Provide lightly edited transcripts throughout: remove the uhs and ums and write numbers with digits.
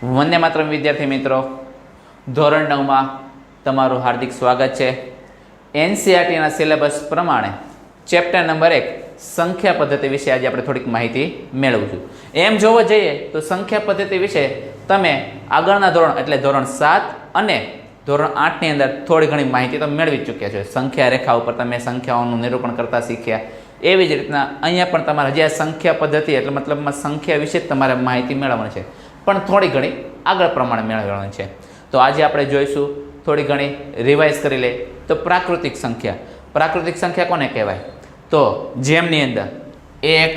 વંદે માતરમ વિદ્યાર્થી મિત્રો, ધોરણ 9માં તમારું હાર્દિક સ્વાગત છે. એનસીઈઆરટીના સિલેબસ પ્રમાણે ચેપ્ટર નંબર 1 સંખ્યા પદ્ધતિ વિશે આજે આપણે થોડીક માહિતી મેળવશું. એમ જોવા જઈએ તો સંખ્યા પદ્ધતિ વિશે તમે આગળના ધોરણ એટલે ધોરણ 7 અને ધોરણ 8ની અંદર થોડી ઘણી માહિતી તો મેળવી ચૂક્યા છો. સંખ્યા રેખા ઉપર તમે સંખ્યાઓનું નિરૂપણ કરતા શીખ્યા. એવી જ રીતના અહીંયા પણ તમારે હજી આ સંખ્યા પદ્ધતિ એટલે મતલબમાં સંખ્યા વિશે જ તમારે માહિતી મેળવવાની છે, પણ થોડી ઘણી આગળ પ્રમાણે મેળવવાની છે. તો આજે આપણે જોઈશું, થોડી ઘણી રિવાઇઝ કરી લે તો પ્રાકૃતિક સંખ્યા. પ્રાકૃતિક સંખ્યા કોને કહેવાય? તો જેમની અંદર 1,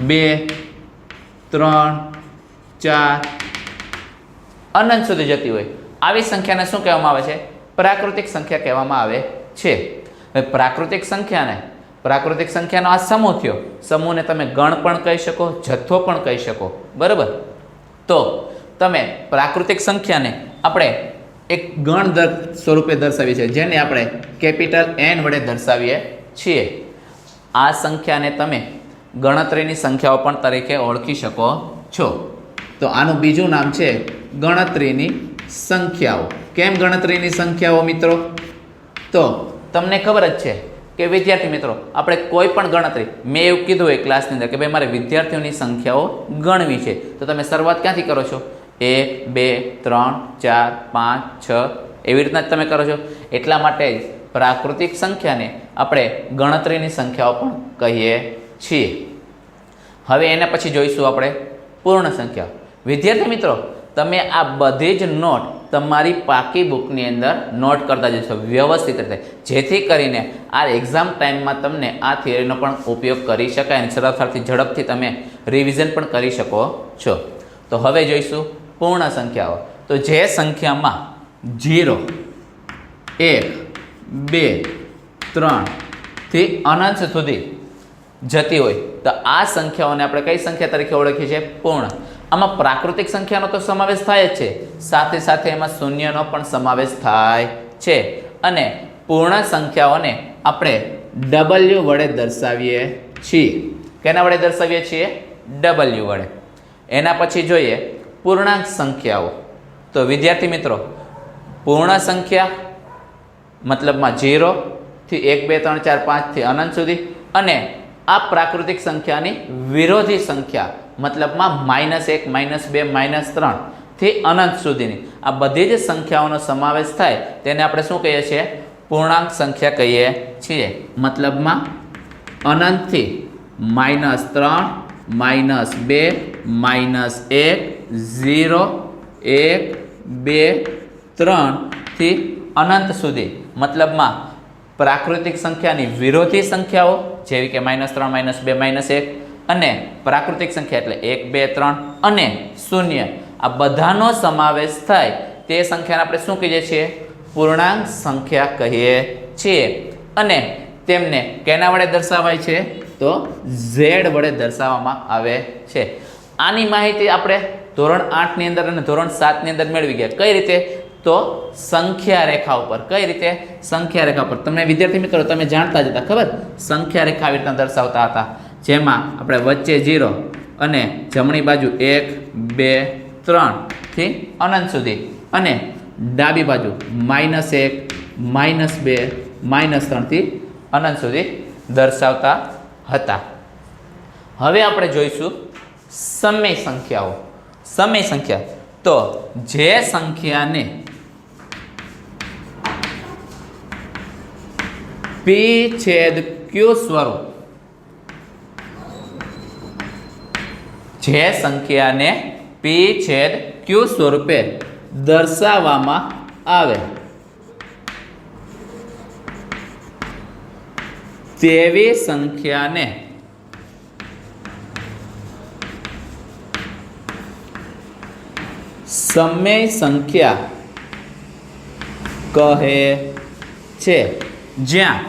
2, 3, 4 અનંત સુધી જતી હોય આવી સંખ્યાને શું કહેવામાં આવે છે? પ્રાકૃતિક સંખ્યા કહેવામાં આવે છે. હવે પ્રાકૃતિક સંખ્યાનો આ સમૂહ થયો. સમૂહને તમે ગણ પણ કહી શકો, જથ્થો પણ કહી શકો, બરાબર? તો તમે પ્રાકૃતિક સંખ્યાને આપણે એક ગણ સ્વરૂપે દર્શાવીએ છીએ, જેને આપણે કેપિટલ N વડે દર્શાવીએ છીએ. આ સંખ્યાને તમે ગણતરીની સંખ્યાઓ પણ તરીકે ઓળખી શકો છો. તો આનું બીજું નામ છે ગણતરીની સંખ્યાઓ. કેમ ગણતરીની સંખ્યાઓ મિત્રો? તો તમને ખબર જ છે કે વિદ્યાર્થી મિત્રો, આપણે કોઈ પણ ગણતરી, મેં એવું કીધું હોય ક્લાસની અંદર કે ભાઈ મારે વિદ્યાર્થીઓની સંખ્યાઓ ગણવી છે, તો તમે શરૂઆત ક્યાંથી કરો છો? 1, 2, 3, 4, 5, 6 એવી રીતના જ તમે કરો છો. એટલા માટે જ પ્રાકૃતિક સંખ્યાને આપણે ગણતરીની સંખ્યાઓ પણ કહીએ છીએ. હવે એના પછી જોઈશું આપણે પૂર્ણ સંખ્યા. વિદ્યાર્થી મિત્રો, તમે આ બધી જ નોટ તમારી પાકી બુકની અંદર નોટ કરતા જશો વ્યવસ્થિત રીતે, જેથી કરીને આ એક્ઝામ ટાઈમમાં તમને આ થિયરીનો પણ ઉપયોગ કરી શકાય અને સરળતાથી ઝડપથી તમે રિવિઝન પણ કરી શકો છો. તો હવે જોઈશું પૂર્ણ સંખ્યાઓ. તો જે સંખ્યામાં 0, 1, 2, 3 થી અનંત સુધી જતી હોય તો આ સંખ્યાઓને આપણે કઈ સંખ્યા તરીકે ઓળખીએ છીએ? પૂર્ણ. આમાં પ્રાકૃતિક સંખ્યાનો તો સમાવેશ થાય જ છે, સાથે સાથે એમાં શૂન્યનો પણ સમાવેશ થાય છે. અને પૂર્ણ સંખ્યાઓને આપણે W વડે દર્શાવીએ છીએ. કેના વડે દર્શાવીએ છીએ? W વડે. એના પછી જોઈએ પૂર્ણાંક સંખ્યાઓ. તો વિદ્યાર્થી મિત્રો, પૂર્ણ સંખ્યા મતલબમાં 0 થી 1, 2, 3, 4, 5 થી અનંત સુધી, અને આ પ્રાકૃતિક સંખ્યાની વિરોધી સંખ્યા મતલબમાં -1, -2, -3 થી અનંત સુધીની આ બધી જ સંખ્યાઓનો સમાવેશ થાય તેને આપણે શું કહીએ છીએ? પૂર્ણાંક સંખ્યા કહીએ છીએ. મતલબમાં અનંતથી -3, -2, -1, 0, 1, 2, 3 થી અનંત સુધી, મતલબમાં પ્રાકૃતિક સંખ્યાની વિરોધી સંખ્યાઓ જેવી કે -3, -2, -1 અને પ્રાકૃતિક સંખ્યા એટલે 1, 2, 3 અને 0, આ બધાનો સમાવેશ થાય તે સંખ્યાને આપણે શું કહીએ છીએ? પૂર્ણાંક સંખ્યા કહીએ છીએ. અને તેમને કેના વડે દર્શાવાય છે? તો Z વડે દર્શાવવામાં આવે છે. આની માહિતી આપણે ધોરણ 8ની અંદર અને ધોરણ 7ની અંદર મેળવી ગયા. કઈ રીતે? તો સંખ્યા રેખા ઉપર. કઈ રીતે? સંખ્યા રેખા ઉપર. તમને વિદ્યાર્થી મિત્રો, તમે જાણતા જ હતા, ખબર? સંખ્યા રેખા આવી રીતના દર્શાવતા હતા, જેમાં આપણે વચ્ચે 0 અને જમણી બાજુ 1, 2, 3 થી અનંત સુધી, અને ડાબી બાજુ -1, -2, -3 થી અનંત સુધી દર્શાવતા હતા. હવે આપણે જોઈશું સમય સંખ્યાઓ. સમય સંખ્યા. તો જે સંખ્યાને P/Q સ્વરૂપ, જે સંખ્યાને P/Q સ્વરૂપે દર્શાવવામાં આવે તેવી સંખ્યાને સમય સંખ્યા કહે છે. જ્યાં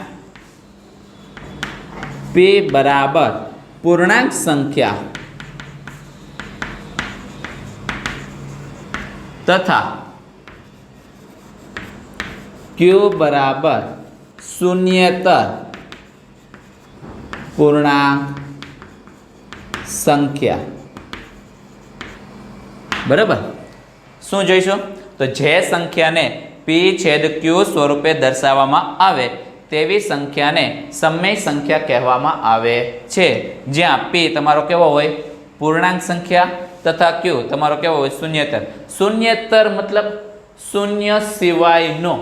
P બરાબર પૂર્ણાંક સંખ્યા તથા Q બરાબર શૂન્યતર પૂર્ણાંક સંખ્યા બરાબર. શું જોઈશું? તો જે સંખ્યાને p/q સ્વરૂપે દર્શાવવામાં આવે તેવી સંખ્યાને સમય સંખ્યા કહેવામાં આવે છે. જ્યાં p તમારો કેવો હોય? પૂર્ણાંક સંખ્યા તથા q તમારો કેવો હોય? શૂન્યેતર. શૂન્યેતર મતલબ શૂન્ય સિવાયનો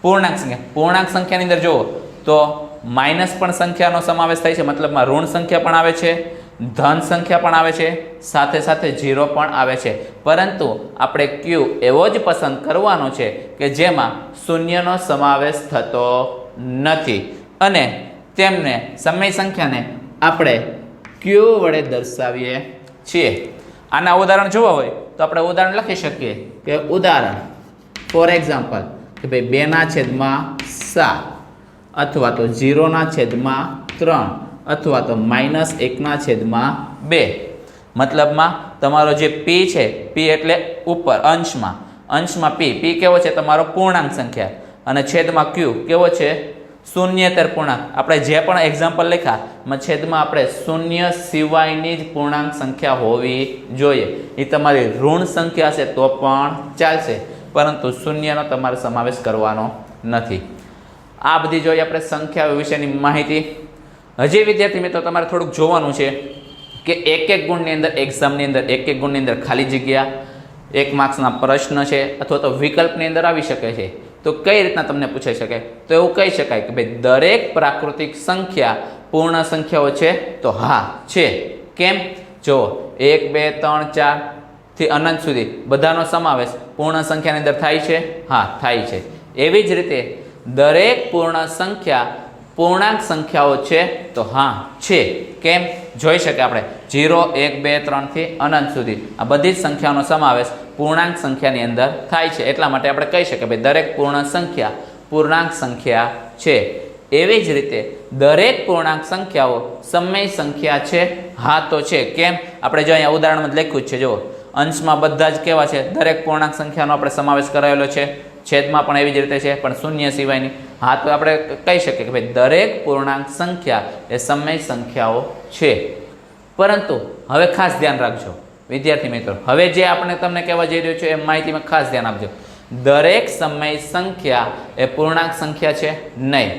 પૂર્ણાંક સંખ્યા. પૂર્ણાંક સંખ્યાની અંદર જુઓ તો માઇનસ પણ સંખ્યાનો સમાવેશ થાય છે, મતલબમાં ઋણ સંખ્યા પણ આવે છે, ધન સંખ્યા પણ આવે છે, સાથે સાથે 0 પણ આવે છે. પરંતુ આપણે q એવો જ પસંદ કરવાનો છે કે જેમાં શૂન્યનો સમાવેશ થતો નથી અને તેમને સમય સંખ્યાને આપણે q વડે દર્શાવીએ છીએ. આના ઉદાહરણ જોવા હોય તો આપણે ઉદાહરણ લખી શકીએ કે ઉદાહરણ ફોર એક્ઝામ્પલ કે ભાઈ 2/7 અથવા તો 0/3 અથવા તો -1/2. મતલબમાં તમારો જે p છે, p એટલે ઉપર અંશમાં p કેવો છે? તમારો પૂર્ણાંક સંખ્યા અને છેદમાં q કેવો છે? શૂન્યેતર પૂર્ણાંક. આપણે જે પણ એક્ઝામ્પલ લખ્યા છેદમાં આપણે શૂન્ય સિવાયની જ પૂર્ણાંક સંખ્યા હોવી જોઈએ. એ તમારી ઋણ સંખ્યા છે તો પણ ચાલશે, પરંતુ શૂન્યનો તમારે સમાવેશ કરવાનો નથી. આ બધી જોઈએ આપણે સંખ્યાઓ વિશેની માહિતી. હજી વિદ્યાર્થી મિત્રો તમારે થોડુંક જોવાનું છે કે એક ગુણની અંદર એક્ઝામની અંદર એક ગુણની અંદર ખાલી જગ્યા, 1 માર્ક્સના પ્રશ્ન છે અથવા તો વિકલ્પની અંદર આવી શકે છે. તો કઈ રીતના તમને પૂછાઈ શકે? તો એવું કહી શકાય કે ભાઈ દરેક પ્રાકૃતિક સંખ્યા પૂર્ણ સંખ્યાઓ છે? તો હા છે. કેમ? જો 1 2 3 4 થી અનંત સુધી બધાનો સમાવેશ પૂર્ણ સંખ્યાની અંદર થાય છે? હા થાય છે. એવી જ રીતે દરેક પૂર્ણ સંખ્યા પૂર્ણાંક સંખ્યાઓ છે? તો હા છે. કેમ? જોઈ શકે આપણે 0 1 2 3 થી અનંત સુધી આ બધી જ સંખ્યાનો સમાવેશ પૂર્ણાંક સંખ્યાની અંદર થાય છે. એટલા માટે આપણે કહી શકીએ ભાઈ દરેક પૂર્ણ સંખ્યા પૂર્ણાંક સંખ્યા છે. એવી જ રીતે દરેક પૂર્ણાંક સંખ્યાઓ સમય સંખ્યા છે? હા તો છે. કેમ? આપણે જો અહીંયા ઉદાહરણમાં લખ્યું જ છે, જુઓ અંશમાં બધા જ કેવા છે? દરેક પૂર્ણાંક સંખ્યાનો આપણે સમાવેશ કરાયેલો છે, છેદમાં પણ એવી જ રીતે છે, પણ શૂન્ય સિવાયની. હા તો આપણે કહી શકીએ કે ભાઈ દરેક પૂર્ણાંક સંખ્યા એ સમય સંખ્યાઓ છે. પરંતુ હવે ખાસ ધ્યાન રાખજો વિદ્યાર્થી મિત્રો, હવે જે આપણે તમને કહેવા જઈ રહ્યું છે એ માહિતીમાં ખાસ ધ્યાન આપજો. દરેક સમય સંખ્યા એ પૂર્ણાંક સંખ્યા છે? નહીં.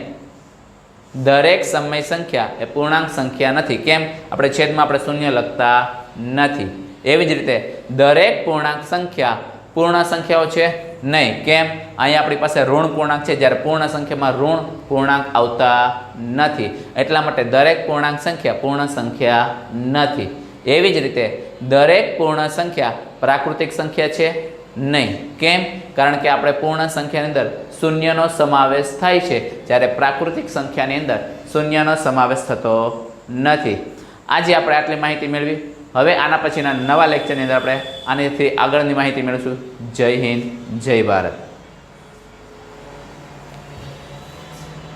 દરેક સમય સંખ્યા એ પૂર્ણાંક સંખ્યા નથી. કેમ? આપણે છેદમાં આપણે શૂન્ય લખતા નથી. એવી જ રીતે દરેક પૂર્ણાંક સંખ્યા પૂર્ણ સંખ્યાઓ છે? નહીં. કેમ? અહીંયા આપણી પાસે ઋણ પૂર્ણાંક છે, જ્યારે પૂર્ણ સંખ્યામાં ઋણ પૂર્ણાંક આવતા નથી. એટલા માટે દરેક પૂર્ણાંક સંખ્યા પૂર્ણ સંખ્યા નથી. એવી જ રીતે દરેક પૂર્ણ સંખ્યા પ્રાકૃતિક સંખ્યા છે? નહીં. કેમ? કારણ કે આપણે પૂર્ણ સંખ્યાની અંદર શૂન્યનો સમાવેશ થાય છે, જ્યારે પ્રાકૃતિક સંખ્યાની અંદર શૂન્યનો સમાવેશ થતો નથી. આજે આપણે આટલી માહિતી મેળવી. હવે આના પછીના નવા લેક્ચરની અંદર આપણે આનાથી આગળની માહિતી મેળવીશું. જય હિન્દ, જય ભારત.